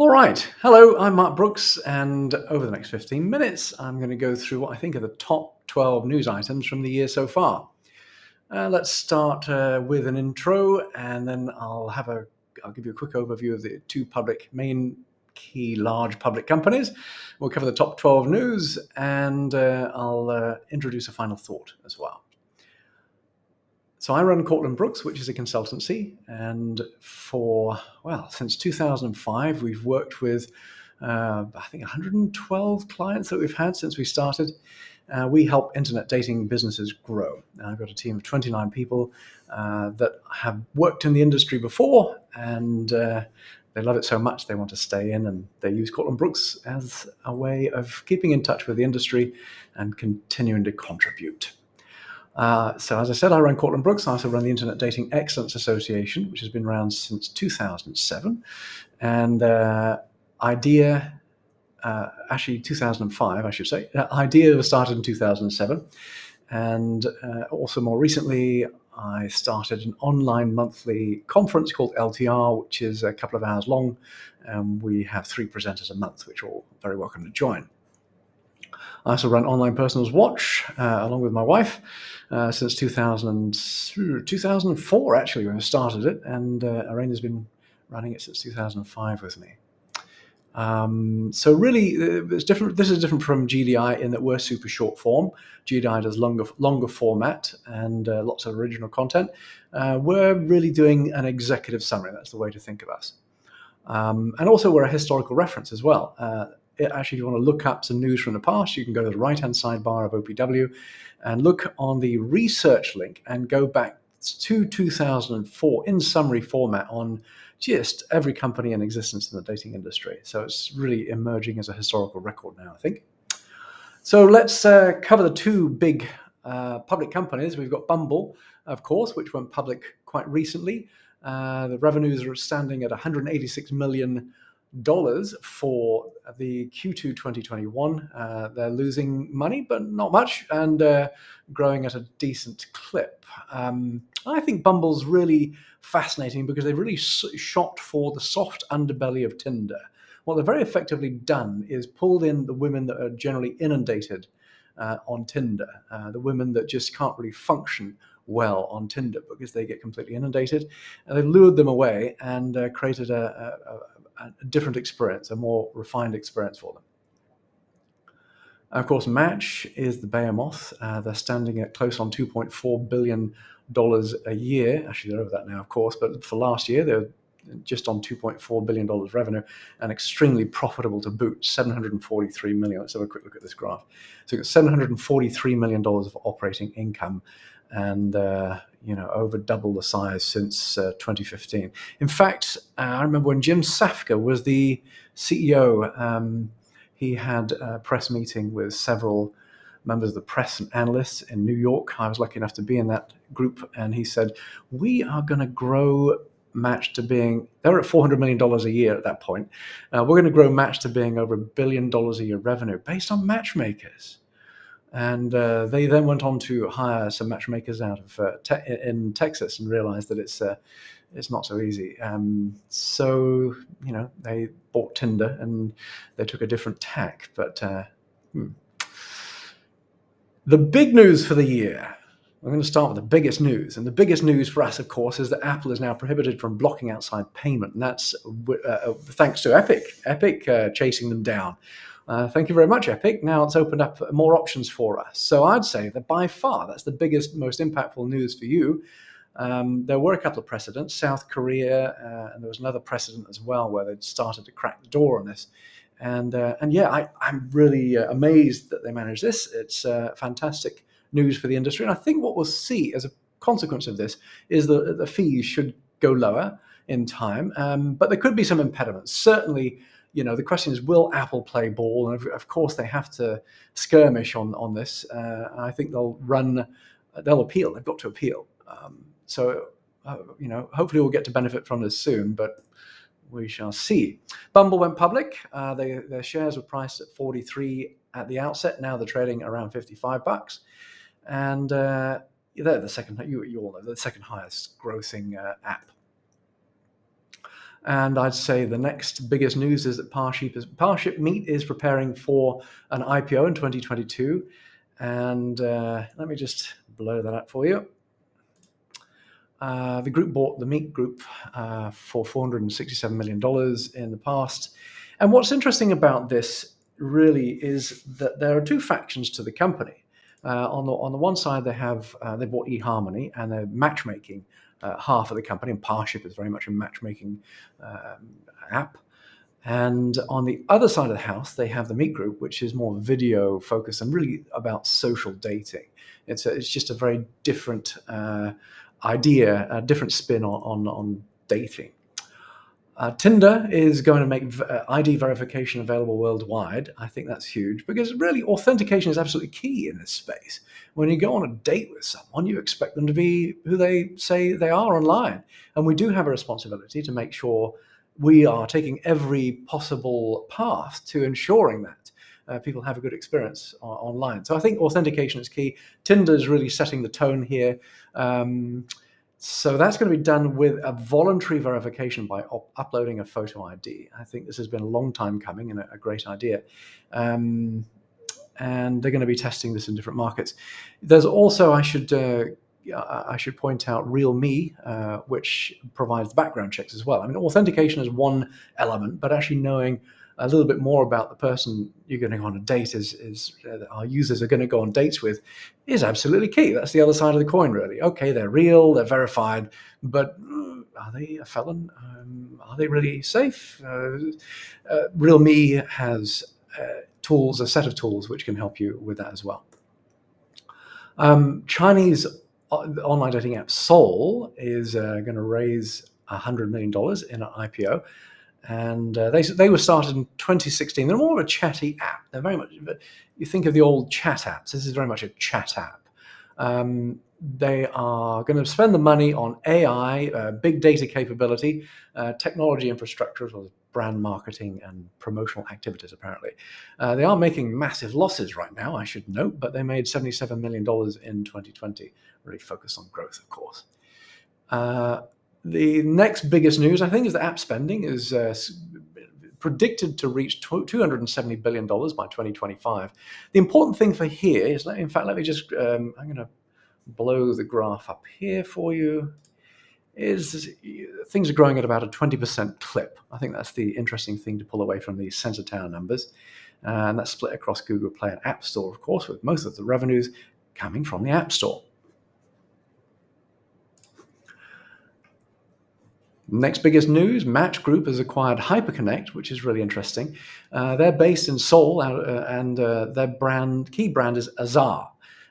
All right. Hello, I'm Mark Brooks, and over the next 15 minutes, I'm going to go through what I think are the top 12 news items from the year so far. Let's start with an intro, and then I'll give you a quick overview of the two main key large public companies. We'll cover the top 12 news, and I'll introduce a final thought as well. So I run Cortland Brooks, which is a consultancy, and since 2005, we've worked with I think 112 clients that we've had since we started. We help internet dating businesses grow. I've got a team of 29 people that have worked in the industry before, and they love it so much they want to stay in, and they use Cortland Brooks as a way of keeping in touch with the industry and continuing to contribute. So as I said, I run Cortland Brooks. I also run the Internet Dating Excellence Association, which has been around since 2007. And actually 2005, I should say. IDEA was started in 2007. And also more recently, I started an online monthly conference called LTR, which is a couple of hours long. We have 3 presenters a month, which are all very welcome to join. I also run Online Personals Watch along with my wife since 2004, actually, when I started it, and Arena's been running it since 2005 with me. So really, it's different. This is different from GDI in that we're super short form. GDI does longer format and lots of original content. We're really doing an executive summary. That's the way to think of us. And also, we're a historical reference as well. Actually, if you want to look up some news from the past, you can go to the right-hand sidebar of OPW and look on the research link and go back to 2004 in summary format on just every company in existence in the dating industry. So it's really emerging as a historical record now, I think. So let's cover the two big public companies. We've got Bumble, of course, which went public quite recently. The revenues are standing at $186 million for the Q2 2021. They're losing money, but not much, and growing at a decent clip. I think Bumble's really fascinating because they've really shot for the soft underbelly of Tinder. What they've very effectively done is pulled in the women that are generally inundated on Tinder, the women that just can't really function well on Tinder because they get completely inundated, and they've lured them away and created a different experience, a more refined experience for them. Of course, Match is the behemoth. They're standing at close on $2.4 billion a year. Actually, they're over that now, of course, but for last year, they're just on $2.4 billion revenue and extremely profitable to boot, $743 million. Let's have a quick look at this graph. So you've got $743 million of operating income and over double the size since 2015. In fact, I remember when Jim Safka was the CEO, he had a press meeting with several members of the press and analysts in New York. I was lucky enough to be in that group, and he said, we are going to grow Match to being, they're at $400 million a year at that point. We're going to grow Match to being over $1 billion a year revenue based on matchmakers. And they then went on to hire some matchmakers out of in Texas and realized that it's not so easy. So they bought Tinder and they took a different tack. But the big news for the year. I'm going to start with the biggest news. And the biggest news for us, of course, is that Apple is now prohibited from blocking outside payment. And that's thanks to Epic. Epic chasing them down. Thank you very much, Epic. Now it's opened up more options for us. So I'd say that by far, that's the biggest, most impactful news for you. There were a couple of precedents, South Korea, and there was another precedent as well where they'd started to crack the door on this. And I'm really amazed that they managed this. It's fantastic news for the industry. And I think what we'll see as a consequence of this is that the fees should go lower in time, but there could be some impediments. Certainly, the question is, will Apple play ball? And of course, they have to skirmish on this. I think they'll appeal. They've got to appeal. Hopefully we'll get to benefit from this soon, but we shall see. Bumble went public. Their shares were priced at 43 at the outset. Now they're trading around $55. And they're the second, you all know, the second highest grossing app. And I'd say the next biggest news is that Parship Meat is preparing for an IPO in 2022. And let me just blow that up for you. The group bought the Meat Group for $467 million in the past. And what's interesting about this really is that there are two factions to the company. On the one side, they bought eHarmony, and they're matchmaking half of the company, and Parship is very much a matchmaking app. And on the other side of the house, they have the Meat Group, which is more video focused and really about social dating. It's just a very different idea, a different spin on dating. Tinder is going to make ID verification available worldwide. I think that's huge because really authentication is absolutely key in this space. When you go on a date with someone, you expect them to be who they say they are online. And we do have a responsibility to make sure we are taking every possible path to ensuring that people have a good experience online. So I think authentication is key. Tinder is really setting the tone here. So that's going to be done with a voluntary verification by uploading a photo ID. I think this has been a long time coming and a great idea. And they're going to be testing this in different markets. There's also, I should point out Realme, which provides background checks as well. I mean, authentication is one element, but actually knowing a little bit more about the person you're going to go on a date our users are going to go on dates with is absolutely key. That's the other side of the coin, really. Okay, they're real, they're verified, but are they a felon? Are they really safe? Realme has a set of tools which can help you with that as well. Chinese online dating app Soul is going to raise $100 million in an IPO. And they were started in 2016. They're more of a chatty app. They're very much, you think of the old chat apps. This is very much a chat app. They are going to spend the money on AI, big data capability, technology infrastructure, as well as brand marketing and promotional activities, apparently. They are making massive losses right now, I should note, but they made $77 million in 2020, really focused on growth, of course. The next biggest news, I think, is that app spending is predicted to reach $270 billion by 2025. The important thing for here is, let me just, I'm going to blow the graph up here for you, is things are growing at about a 20% clip. I think that's the interesting thing to pull away from these Sensor Tower numbers. And that's split across Google Play and App Store, of course, with most of the revenues coming from the App Store. Next biggest news, Match Group has acquired Hyperconnect, which is really interesting. They're based in Seoul, and their key brand is Azar,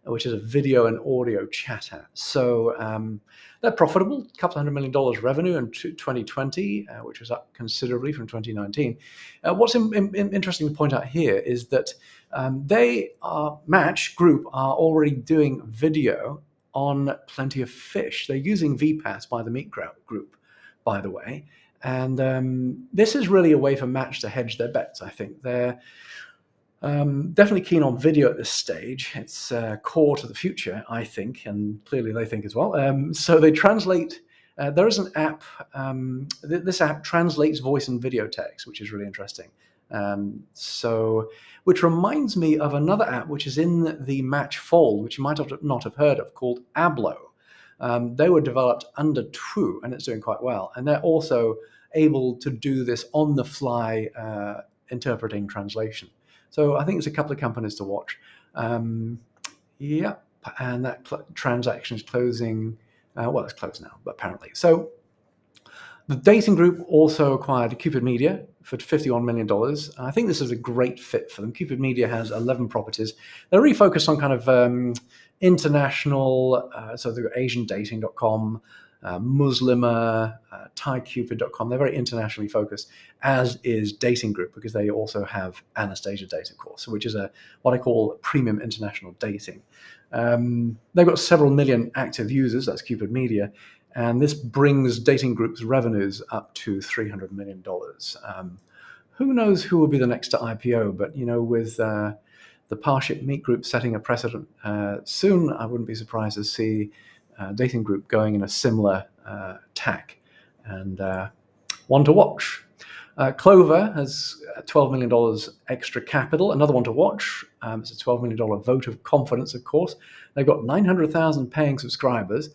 which is a video and audio chat app. So they're profitable, a couple $100 million revenue in 2020, which was up considerably from 2019. What's interesting to point out here is that Match Group are already doing video on Plenty of Fish. They're using VPAS by the Meat Group, by the way. And this is really a way for Match to hedge their bets, I think. They're definitely keen on video at this stage. It's core to the future, I think, and clearly they think as well. So they translate, there is an app, this app translates voice and video text, which is really interesting. Which reminds me of another app which is in the Match fold, which you might not have heard of, called Ablo. They were developed under True, and it's doing quite well. And they're also able to do this on-the-fly interpreting translation. So I think it's a couple of companies to watch. Yep, and that transaction is closing. Well, it's closed now, but apparently. So the dating group also acquired Cupid Media for $51 million. I think this is a great fit for them. Cupid Media has 11 properties. They're really focused on kind of international, so they've got AsianDating.com, Muslimer, ThaiCupid.com. They're very internationally focused, as is Dating Group, because they also have Anastasia Date, of course, which is what I call premium international dating. They've got several million active users, that's Cupid Media, and this brings Dating Group's revenues up to $300 million. Who knows who will be the next to IPO, but with the Parship Meat Group setting a precedent soon, I wouldn't be surprised to see Dating Group going in a similar tack. And One to watch. Clover has $12 million extra capital. Another one to watch. It's a $12 million vote of confidence, of course. They've got 900,000 paying subscribers,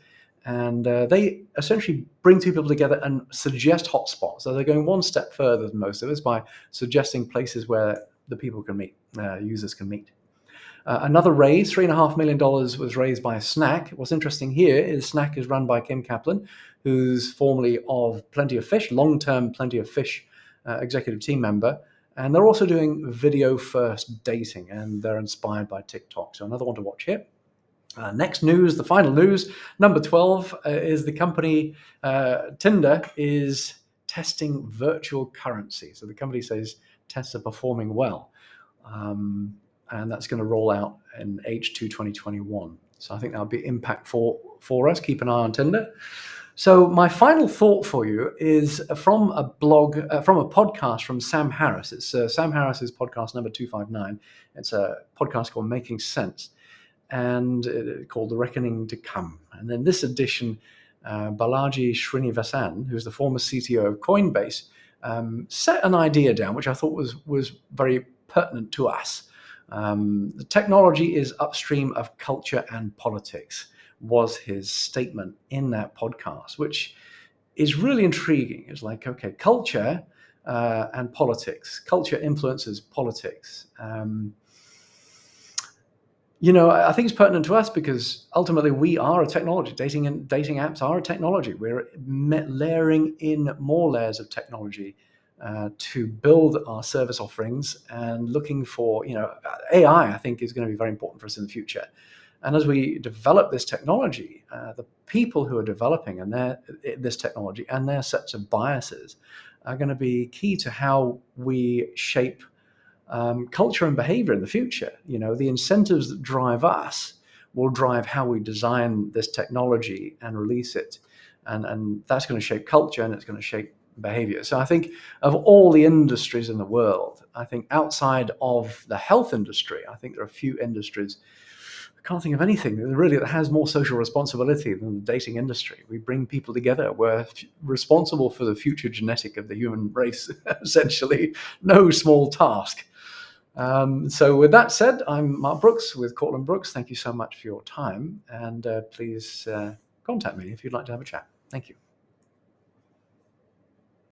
and they essentially bring two people together and suggest hotspots. So they're going one step further than most of us by suggesting places where the people can meet, users can meet. Another raise, $3.5 million, was raised by Snack. What's interesting here is Snack is run by Kim Kaplan, who's formerly of Plenty of Fish, long-term Plenty of Fish executive team member. And they're also doing video-first dating, and they're inspired by TikTok. So another one to watch here. Next news, the final news, number 12, is the company Tinder is testing virtual currency. So the company says tests are performing well. And that's going to roll out in H2 2021. So I think that'll be impactful for us. Keep an eye on Tinder. So my final thought for you is from a podcast from Sam Harris. It's Sam Harris's podcast number 259. It's a podcast called Making Sense, and called The Reckoning to Come. And in this edition, Balaji Srinivasan, who's the former CTO of Coinbase, set an idea down, which I thought was very pertinent to us. The technology is upstream of culture and politics, was his statement in that podcast, which is really intriguing. It's like, okay, culture and politics. Culture influences politics. I think it's pertinent to us because ultimately we are a technology. Dating apps are a technology. We're layering in more layers of technology to build our service offerings, and looking for, AI, I think, is going to be very important for us in the future. And as we develop this technology, the people who are developing this technology and their sets of biases are going to be key to how we shape culture and behavior in the future. The incentives that drive us will drive how we design this technology and release it. And that's going to shape culture, and it's going to shape behavior. So I think of all the industries in the world, I think outside of the health industry, I think there are a few industries, I can't think of anything really that has more social responsibility than the dating industry. We bring people together. We're responsible for the future genetic of the human race, essentially. No small task. So with that said, I'm Mark Brooks with Cortland Brooks. Thank you so much for your time, and please contact me if you'd like to have a chat. Thank you.